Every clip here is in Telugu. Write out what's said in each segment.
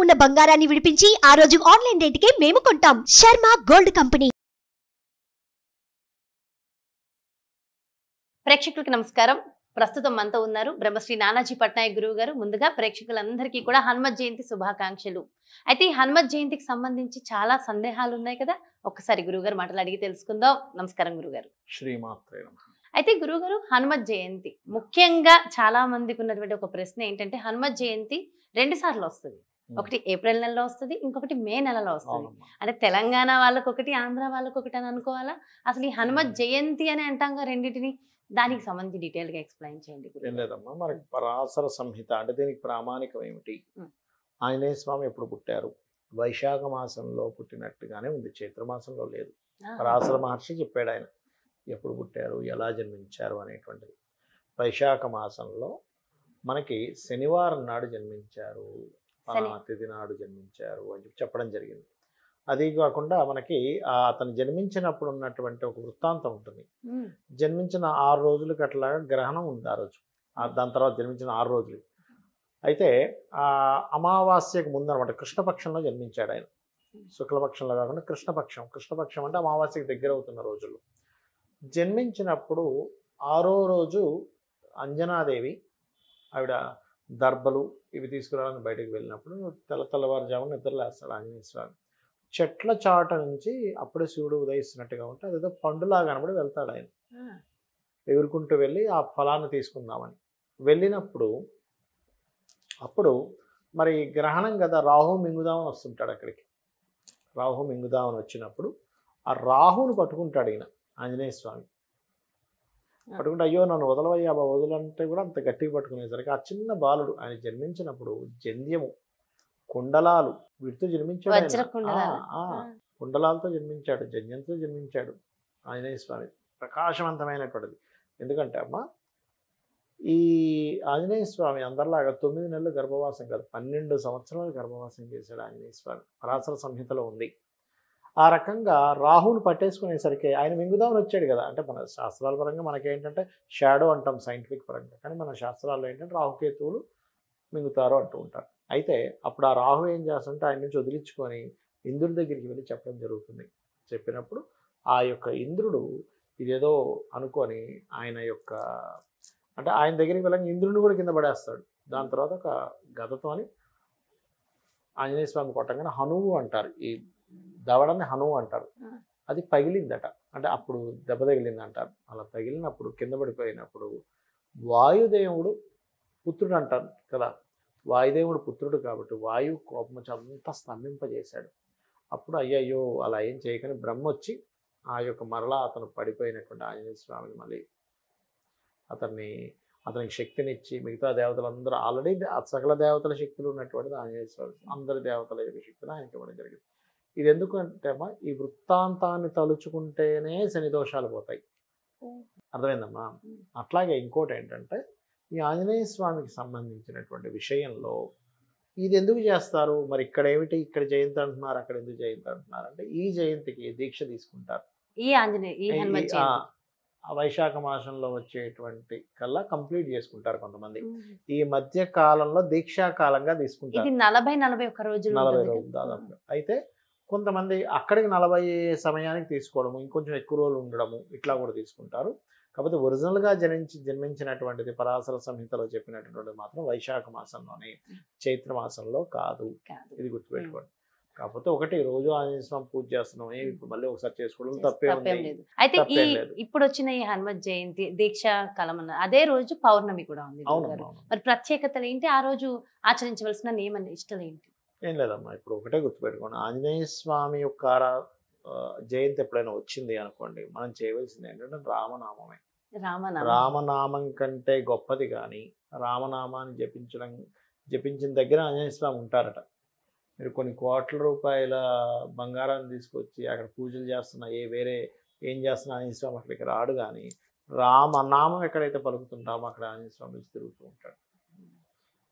ఉన్న బంగారాన్ని విడిపించి ఆ రోజు ఆన్లైన్ రేటుకే మేము కొంటాం. Sharma gold company. ప్రేక్షకులకు నమస్కారం. ప్రస్తుతం మనతో ఉన్నారు బ్రహ్మశ్రీ నానాజీ పట్నాయక్ గురువు గారు. ముందుగా ప్రేక్షకులందరికీ కూడా హనుమత్ జయంతి శుభాకాంక్షలు. అయితే ఈ హనుమత్ జయంతికి సంబంధించి చాలా సందేహాలు ఉన్నాయి కదా, ఒక్కసారి గురువు గారు మాటలు అడిగి తెలుసుకుందాం. నమస్కారం గురుగారు. శ్రీమాత్రే నమః. అయితే గురుగారు, హనుమత్ జయంతి ముఖ్యంగా చాలా మందికి ఉన్నటువంటి ఒక ప్రశ్న ఏంటంటే, హనుమత్ జయంతి 2 సార్లు వస్తుంది. ఒకటి ఏప్రిల్ నెలలో వస్తుంది, ఇంకొకటి మే నెలలో వస్తుంది. అంటే తెలంగాణ వాళ్ళకి ఒకటి, ఆంధ్ర వాళ్ళకి ఒకటి అని అనుకోవాలా? అసలు ఈ హనుమత్ జయంతి అని అంటాం రెండింటిని, దానికి సంబంధించి డీటెయిల్ గా ఎక్స్ప్లెయిన్ చేయండి. ఏం లేదమ్మా, మనకి పరాశర సంహిత అంటే దీనికి ప్రామాణికం ఏమిటి? ఆంజనేయ స్వామి ఎప్పుడు పుట్టారు? వైశాఖ మాసంలో పుట్టినట్టుగానే ఉంది, చైత్రమాసంలో లేదు. పరాశర మహర్షి చెప్పాడు ఆయన ఎప్పుడు పుట్టారు, ఎలా జన్మించారు అనేటువంటిది. వైశాఖ మాసంలో మనకి శనివారం నాడు జన్మించారు, తిథి నాడు జన్మించారు అని చెప్పడం జరిగింది. అది కాకుండా మనకి అతను జన్మించినప్పుడు ఉన్నటువంటి ఒక వృత్తాంతం ఉంటుంది. జన్మించిన 6 రోజులకి అట్లాగా గ్రహణం ఉంది ఆ రోజు, దాని తర్వాత జన్మించిన 6 రోజులు. అయితే ఆ అమావాస్యకు ముందు అనమాట, కృష్ణపక్షంలో జన్మించాడు ఆయన. శుక్లపక్షంలో కాకుండా కృష్ణపక్షం. కృష్ణపక్షం అంటే అమావాస్యకి దగ్గర అవుతున్న రోజుల్లో జన్మించినప్పుడు 6వ రోజు అంజనాదేవి ఆవిడ దర్భలు ఇవి తీసుకురావడానికి బయటకు వెళ్ళినప్పుడు తెల్లవారుజామున నిద్రలేస్తాడు ఆంజనేయ స్వామి. చెట్ల చాట నుంచి అప్పుడే శివుడు ఉదయిస్తున్నట్టుగా ఉంటే అదేదో పండులాగా కనబడి వెళ్తాడు ఆయన. ఎగురుకుంటూ వెళ్ళి ఆ ఫలాన్ని తీసుకుందామని వెళ్ళినప్పుడు అప్పుడు మరి గ్రహణం కదా, రాహు మింగుదామని వస్తుంటాడు అక్కడికి. రాహు మింగుదామని వచ్చినప్పుడు ఆ రాహుని పట్టుకుంటాడు ఈయన ఆంజనేయ స్వామి. పట్టుకుంటే అయ్యో నన్ను వదలవయ్యా వదలంటే కూడా అంత గట్టిగా పట్టుకునేసరికి ఆ చిన్న బాలుడు, ఆయన జన్మించినప్పుడు జంధ్యము, కుండలాలు వీటితో జన్మించాడు. కుండలాలతో జన్మించాడు, జంధ్యంతో జన్మించాడు ఆంజనేయ స్వామి. ప్రకాశవంతమైనటువంటిది. ఎందుకంటే అమ్మ, ఈ ఆంజనేయ స్వామి అందరిలాగా 9 నెలలు గర్భవాసం కాదు, 12 సంవత్సరాలు గర్భవాసం చేశాడు ఆంజనేయ స్వామి. పరాశర సంహితలో ఉంది. ఆ రకంగా రాహుని పట్టేసుకునేసరికి ఆయన మింగుదామని వచ్చాడు కదా. అంటే మన శాస్త్రాల పరంగా మనకేంటంటే షాడో అంటాం సైంటిఫిక్ పరంగా, కానీ మన శాస్త్రాల్లో ఏంటంటే రాహుకేతువులు మింగుతారు అంటూ ఉంటారు. అయితే అప్పుడు ఆ రాహు ఏం చేస్తుంటే ఆయన నుంచి వదిలించుకొని ఇంద్రుడి దగ్గరికి వెళ్ళి చెప్పడం జరుగుతుంది. చెప్పినప్పుడు ఆ యొక్క ఇంద్రుడు ఇదేదో అనుకొని ఆయన యొక్క అంటే ఆయన దగ్గరికి వెళ్ళగా ఇంద్రుడిని కూడా కింద పడేస్తాడు. దాని తర్వాత ఒక గదతోని ఆంజనేయ స్వామి కొట్టగానే హనువు అంటారు, ఈ దవడని హనువు అంటారు. అది పగిలిందట, అంటే అప్పుడు దెబ్బ తగిలింది అంటారు. అలా తగిలినప్పుడు కింద పడిపోయినప్పుడు వాయుదేవుడు పుత్రుడు అంటారు కదా, వాయుదేవుడు పుత్రుడు కాబట్టి వాయువు కోపం వచ్చి అంతా స్తంభింపజేశాడు. అప్పుడు అయ్యయ్యో అలా ఏం చేయకని బ్రహ్మ వచ్చి ఆ యొక్క మరలా అతను పడిపోయినటువంటి ఆంజనేయ స్వామిని మళ్ళీ అతనికి శక్తినిచ్చి, మిగతా దేవతలందరూ ఆల్రెడీ సకల దేవతల శక్తులు ఉన్నటువంటిది ఆంజనేయ స్వామి, అందరి దేవతల యొక్క శక్తిని ఆయనకి ఇవ్వడం జరిగింది. ఇది ఎందుకంటే అమ్మా, ఈ వృత్తాంతాన్ని తలుచుకుంటేనే శని దోషాలు పోతాయి. అర్థమైందమ్మా? అట్లాగే ఇంకోటి ఏంటంటే, ఈ ఆంజనేయ స్వామికి సంబంధించినటువంటి విషయంలో ఇది ఎందుకు చేస్తారు మరి, ఇక్కడ ఏమిటి ఇక్కడ జయంతి అంటున్నారు, అక్కడ ఎందుకు జయంతి అంటున్నారు అంటే, ఈ జయంతికి దీక్ష తీసుకుంటారు. వైశాఖ మాసంలో వచ్చేటువంటి కల్లా కంప్లీట్ చేసుకుంటారు కొంతమంది. ఈ మధ్య కాలంలో దీక్షా కాలంగా తీసుకుంటారు, 40-41 రోజులు దాదాపుగా. అయితే కొంతమంది అక్కడికి 40 సమయానికి తీసుకోవడము, ఇంకొంచెం ఎక్కువ రోజులు ఉండడము, ఇట్లా కూడా తీసుకుంటారు. కాకపోతే ఒరిజినల్గా జన్మించినటువంటిది పరాశర సంహితలో చెప్పినటువంటిది మాత్రం వైశాఖ మాసంలోనే, చైత్ర మాసంలో కాదు. ఇది గుర్తుపెట్టుకోండి. కాకపోతే ఒకటి, రోజు ఆంజనేయ స్వామి పూజ చేస్తున్నాం, ఇప్పుడు మళ్ళీ ఒకసారి చేసుకోవడం తప్పేం లేదు. అయితే ఇప్పుడు వచ్చిన ఈ హనుమత్ జయంతి దీక్షా కాలం అదే రోజు పౌర్ణమి కూడా ఉంది. మరి ప్రత్యేకతలు ఏంటి, ఆ రోజు ఆచరించవలసిన నియమ నిష్టలు ఏంటి? ఏం లేదమ్మా, ఇప్పుడు ఒకటే గుర్తుపెట్టుకోండి, ఆంజనేయ స్వామి యొక్క జయంతి ఎప్పుడైనా వచ్చింది అనుకోండి, మనం చేయవలసింది ఏంటంటే రామనామమే. రామనామం కంటే గొప్పది కానీ రామనామాన్ని జపించిన దగ్గర ఆంజనేయ స్వామి ఉంటారట. మీరు కొన్ని కోట్ల రూపాయల బంగారాన్ని తీసుకొచ్చి అక్కడ పూజలు చేస్తున్నా, వేరే ఏం చేస్తున్నా ఆంజనేయ స్వామి అక్కడికి రాడు. కానీ రామనామం ఎక్కడైతే పలుకుతుంటామో అక్కడ ఆంజనేయ స్వామి తిరుగుతూ ఉంటాడు.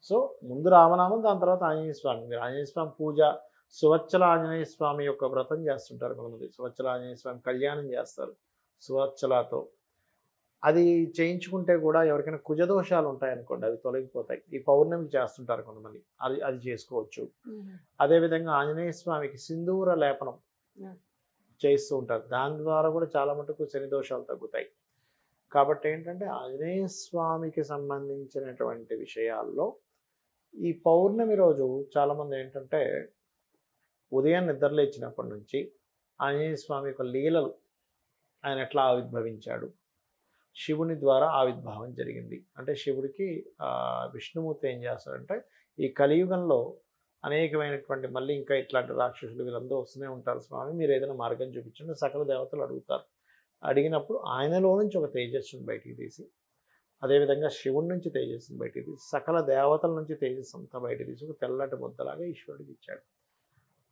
సో ముందు రామనామం, దాని తర్వాత ఆంజనేయ స్వామి. మీరు ఆంజనేయ స్వామి పూజ, సువచ్చల ఆంజనేయ స్వామి యొక్క వ్రతం చేస్తుంటారు కొంతమంది. సువచ్చల ఆంజనేయ స్వామి కళ్యాణం చేస్తారు సువచ్చలతో. అది చేయించుకుంటే కూడా ఎవరికైనా కుజదోషాలు ఉంటాయనుకోండి అవి తొలగిపోతాయి. ఈ పౌర్ణమి చేస్తుంటారు కొంతమంది, అది అది చేసుకోవచ్చు. అదేవిధంగా ఆంజనేయ స్వామికి సింధూర లేపనం చేస్తూ ఉంటారు, దాని ద్వారా కూడా చాలా మటుకు శని దోషాలు తగ్గుతాయి. కాబట్టి ఏంటంటే ఆంజనేయ స్వామికి సంబంధించినటువంటి విషయాల్లో ఈ పౌర్ణమి రోజు చాలామంది ఏంటంటే ఉదయం నిద్రలేచినప్పటి నుంచి ఆంజనేయ స్వామి యొక్క లీలలు, ఆయన ఎట్లా ఆవిర్భవించాడు, శివుని ద్వారా ఆవిర్భావం జరిగింది. అంటే శివుడికి విష్ణుమూర్తి ఏం చేస్తాడంటే ఈ కలియుగంలో అనేకమైనటువంటి మళ్ళీ ఇంకా ఇట్లాంటి రాక్షసులు వీళ్ళందరూ వస్తూనే ఉంటారు, స్వామి మీరు ఏదైనా మార్గం చూపించండి సకల దేవతలు అడుగుతారు. అడిగినప్పుడు ఆయనలో నుంచి ఒక తేజస్సును బయటికి తీసి, అదేవిధంగా శివుడి నుంచి తేజస్సును బయటికి తీసి, సకల దేవతల నుంచి తేజస్సు అంతా బయటికి తీసి ఒక తెల్లటి ముద్దలాగా ఈశ్వరుడికి ఇచ్చాడు.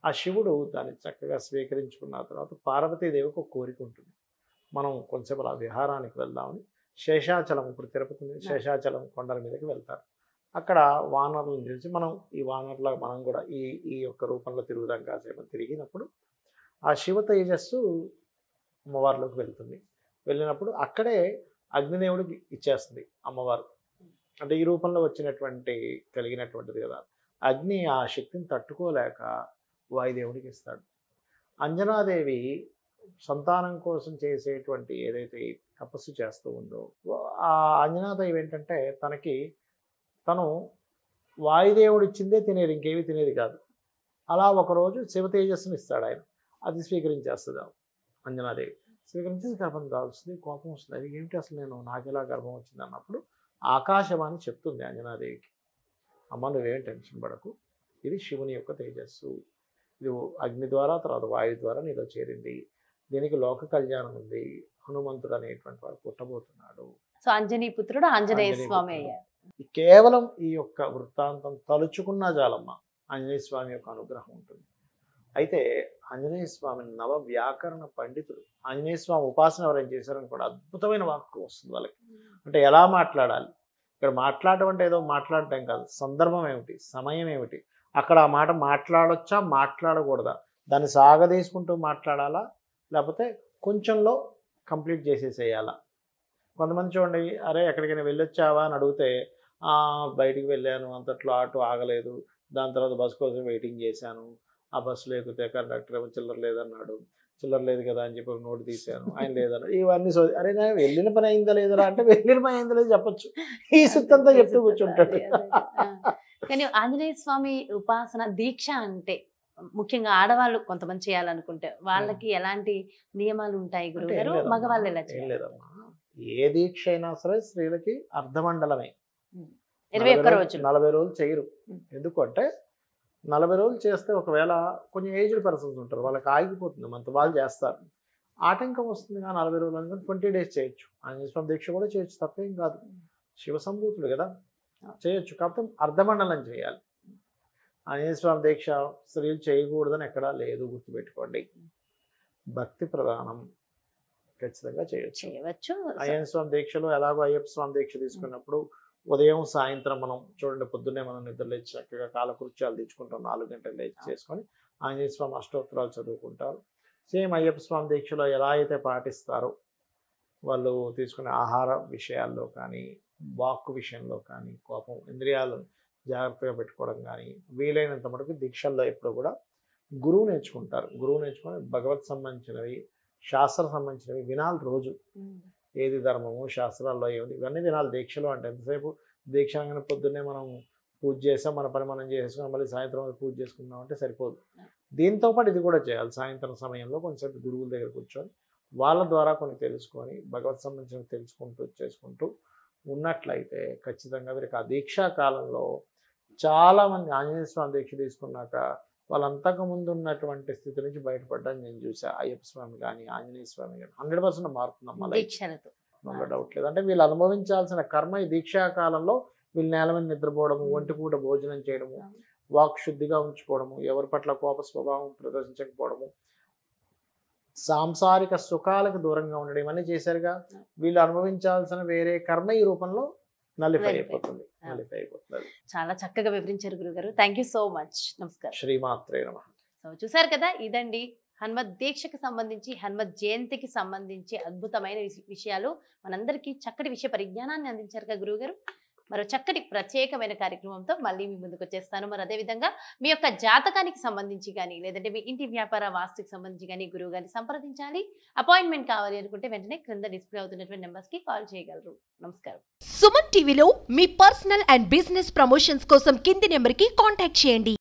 ఆ శివుడు దాన్ని చక్కగా స్వీకరించుకున్న తర్వాత పార్వతీదేవికి ఒక కోరిక ఉంటుంది, మనం కొంచెంసేపు అలా విహారానికి వెళ్దామని శేషాచలం, ఇప్పుడు తిరుపతి నుంచి శేషాచలం కొండల మీదకి వెళ్తారు. అక్కడ వానరులను చూసి మనం ఈ వానరులా మనం కూడా ఈ యొక్క రూపంలో తిరుగుదాం కాసేపు తిరిగినప్పుడు ఆ శివ తేజస్సు అమ్మవారిలోకి వెళ్తుంది. వెళ్ళినప్పుడు అక్కడే అగ్నిదేవుడికి ఇచ్చేస్తుంది అమ్మవారు. అంటే ఈ రూపంలో వచ్చినటువంటి కలిగినటువంటిది కదా, అగ్ని ఆ శక్తిని తట్టుకోలేక వాయుదేవుడికి ఇస్తాడు. అంజనాదేవి సంతానం కోసం చేసేటువంటి ఏదైతే తపస్సు చేస్తూ ఉందో ఆ అంజనాదేవి ఏంటంటే తను వాయుదేవుడు ఇచ్చిందే తినేది, ఇంకేమీ తినేది కాదు. అలా ఒకరోజు శివ తేజస్సుని ఇస్తాడు ఆయన, అది స్వీకరించేస్తుంది అంజనాదేవి. స్వీకరించి గర్భం కావాల్సింది, కోపం వస్తుంది, అది ఏమిటి అసలు నేను నాకెలా గర్భం వచ్చింది అన్నప్పుడు ఆకాశవాణి చెప్తుంది అంజనాదేవికి, అమ్మ నువ్వేం టెన్షన్ పడకు, ఇది శివుని యొక్క తేజస్సు, ఇది అగ్ని ద్వారా తర్వాత వాయు ద్వారా నీలో చేరింది, దీనికి లోక కళ్యాణం ఉంది, హనుమంతుడు అనేటువంటి వాడు పుట్టబోతున్నాడు. సో అంజనీ పుత్రుడు ఆంజనేయ స్వామి అయ్యారు. కేవలం ఈ యొక్క వృత్తాంతం తలుచుకున్నా చాలమ్మ ఆంజనేయ స్వామి యొక్క అనుగ్రహం ఉంటుంది. అయితే ఆంజనేయ స్వామి నవ వ్యాకరణ పండితుడు. ఆంజనేయ స్వామి ఉపాసన ఎవరైనా చేశారనుకోండి అద్భుతమైన వాక్కు వస్తుంది వాళ్ళకి. అంటే ఎలా మాట్లాడాలి, ఇక్కడ మాట్లాడటం అంటే ఏదో మాట్లాడటం కాదు, సందర్భం ఏమిటి, సమయం ఏమిటి, అక్కడ ఆ మాట మాట్లాడొచ్చా మాట్లాడకూడదా, దాన్ని సాగదీసుకుంటూ మాట్లాడాలా లేకపోతే కొంచెంలో కంప్లీట్ చేసేసేయాలా. కొంతమంది చూడండి, అరే ఎక్కడికైనా వెళ్ళొచ్చావా అని అడిగితే బయటికి వెళ్ళాను, అంతట్లో ఆటో ఆగలేదు, దాని తర్వాత బస్సు కోసం వెయిటింగ్ చేశాను, ఆ బస్సులో ఎక్కితే కండక్టర్ ఏమో చిల్లర లేదన్నాడు, చిల్లర లేదు కదా అని చెప్పి నోటు తీశాను, ఆయన లేదన్నాడు, ఇవన్నీ అరే నేను వెళ్ళిన పని అయిందా లేదరా అంటే వెళ్ళిన పని అయిందా లేదు చెప్పచ్చు, ఈ సుత్తంతా చెప్తూ కూర్చుంటాడు. కానీ ఆంజనేయ స్వామి ఉపాసన దీక్ష అంటే ముఖ్యంగా ఆడవాళ్ళు కొంతమంది చేయాలనుకుంటే వాళ్ళకి ఎలాంటి నియమాలు ఉంటాయి గురుగారు, మగవాళ్ళు ఎలా చేయాలి? లేదమ్మా, ఏ దీక్ష అయినా సరే స్త్రీలకి అర్ధమండలమే, 21 రోజులు 40 రోజులు చేయరు. ఎందుకంటే 40 రోజులు చేస్తే ఒకవేళ కొంచెం ఏజ్డ్ పర్సన్స్ ఉంటారు, వాళ్ళకి ఆగిపోతుంది, మనతో వాళ్ళు చేస్తారు, ఆటంకం వస్తుంది. 40 రోజులు అనుకుని 20 days చేయొచ్చు. ఆంజనేయ స్వామి దీక్ష కూడా చేయొచ్చు, తప్పేం కాదు, శివ సంభూతుడు కదా, చేయొచ్చు. కాకపోతే అర్ధమండలం చేయాలి. ఆంజనేయ స్వామి దీక్ష స్త్రీలు చేయకూడదని ఎక్కడా లేదు, గుర్తుపెట్టుకోండి. భక్తి ప్రధానం, ఖచ్చితంగా చేయొచ్చు. అయ్యప్ప స్వామి దీక్షలో ఎలాగో అయ్యప్ప స్వామి దీక్ష తీసుకున్నప్పుడు ఉదయం సాయంత్రం మనం చూడండి, పొద్దున్నే మనం నిద్రలేచి చక్కగా కాలకృత్యాలు తెచ్చుకుంటాం, 4 గంటలు లేచి చేసుకొని ఆంజనేయ స్వామి అష్టోత్తరాలు చదువుకుంటారు. సేమ్ అయ్యప్ప స్వామి దీక్షలో ఎలా అయితే పాటిస్తారో వాళ్ళు తీసుకునే ఆహార విషయాల్లో కానీ, వాక్కు విషయంలో కానీ, కోపం ఇంద్రియాలను జాగ్రత్తగా పెట్టుకోవడం కానీ, వీలైనంత మటుకు దీక్షల్లో ఎప్పుడు కూడా గురువు నేర్చుకుంటారు. గురువు నేర్చుకొని భగవత్ సంబంధించినవి, శాస్త్ర సంబంధించినవి వినాలి రోజు. ఏది ధర్మము, శాస్త్రాల్లో ఏమిటి, ఇవన్నీ వినాలి దీక్షలో. అంటే ఎంతసేపు దీక్ష అనగానే పొద్దున్నే మనం పూజ చేసాం, మన పని మనం చేసుకున్నాం, మళ్ళీ సాయంత్రం పూజ చేసుకున్నాం అంటే సరిపోదు. దీంతో పాటు ఇది కూడా చేయాలి. సాయంత్రం సమయంలో కొంచెంసేపు గురువుల దగ్గర కూర్చొని వాళ్ళ ద్వారా కొన్ని తెలుసుకొని భగవత్ సంబంధించిన తెలుసుకుంటూ చేసుకుంటూ ఉన్నట్లయితే ఖచ్చితంగా వీరికి ఆ దీక్షా కాలంలో చాలామంది ఆంజనేయ స్వామి దీక్ష తీసుకున్నాక వాళ్ళు అంతకుముందు ఉన్నటువంటి స్థితి నుంచి బయటపడ్డాన్ని నేను చూసా. అయ్యప్ప స్వామి కానీ ఆంజనేయ స్వామి కానీ 100% మారుతుందమ్మా లైఫ్, అందులో డౌట్ లేదు. అంటే వీళ్ళు అనుభవించాల్సిన కర్మ ఈ దీక్షా కాలంలో వీళ్ళు నేల మీద నిద్రపోవడము, ఒంటిపూట భోజనం చేయడము, వాక్ శుద్ధిగా ఉంచుకోవడము, ఎవరి పట్ల కోప స్వభావం ప్రదర్శించకపోవడము, సాంసారిక సుఖాలకు దూరంగా ఉండడం, ఇవన్నీ చేశారుగా. వీళ్ళు అనుభవించాల్సిన వేరే కర్మ ఈ రూపంలో నలిఫై అయిపోతుంది. చాలా చక్కగా వివరించారు గురుగారు. Thank you so much. నమస్కారం. శ్రీమాత్రే నమః. సో చూసారు కదా, ఇదండి హనుమత్ దీక్షకు సంబంధించి హనుమత్ జయంతికి సంబంధించి అద్భుతమైన విషయాలు మనందరికీ చక్కటి విషయ పరిజ్ఞానాన్ని అందించారు కదా గురువుగారు. మరో చక్కటి ప్రత్యేకమైన కార్యక్రమంతో మళ్ళీ మీ ముందుకు వచ్చేస్తాను. మరి అదేవిధంగా మీ యొక్క జాతకానికి సంబంధించి కానీ లేదంటే మీ ఇంటి వ్యాపార వాస్తుకి సంబంధించి కానీ గురువు గారిని సంప్రదించాలి, అపాయింట్మెంట్ కావాలి అనుకుంటే వెంటనే క్రింద డిస్ప్లే అవుతున్నటువంటి నెంబర్స్ కి కాల్ చేయగలరు. నమస్కారం. సుమన్ టీవీలో మీ పర్సనల్ అండ్ బిజినెస్ ప్రమోషన్స్ కోసం కింది నెంబర్ కి కాంటాక్ట్ చేయండి.